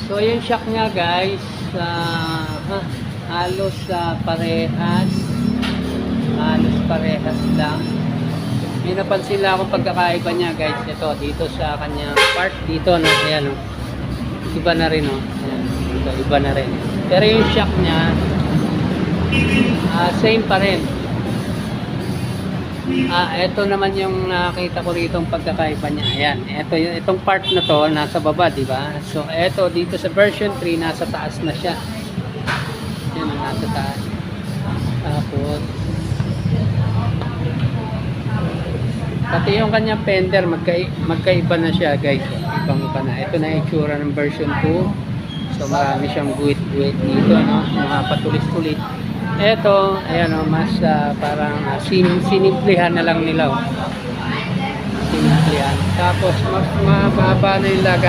So yung shock niya guys, halos parehas. Halos parehas lang. May napansin lang akong pagkakaiba niya guys. Ito, dito sa kanyang part. Dito, no? Ayan, no? Iba na rin, no? Ayan, dito, iba na rin. Pero yung shock niya, same pa rin. Ito naman yung nakita ko rito ang pagkakaiba niya. Ayan, itong part na to nasa baba, di ba? So ito dito sa version 3 nasa taas na siya. Ayan, nasa taas. Tapos pati yung kanyang fender magkaiba na siya, guys. Ibang-iba na. Ito na yung itsura ng version 2. So marami siyang guhit-guhit dito, no? Mga patulis-tulis. Eto, ayan o, mas parang sinimplihan na lang nila o. Sinimplihan. Tapos mas mababa na yung lagay.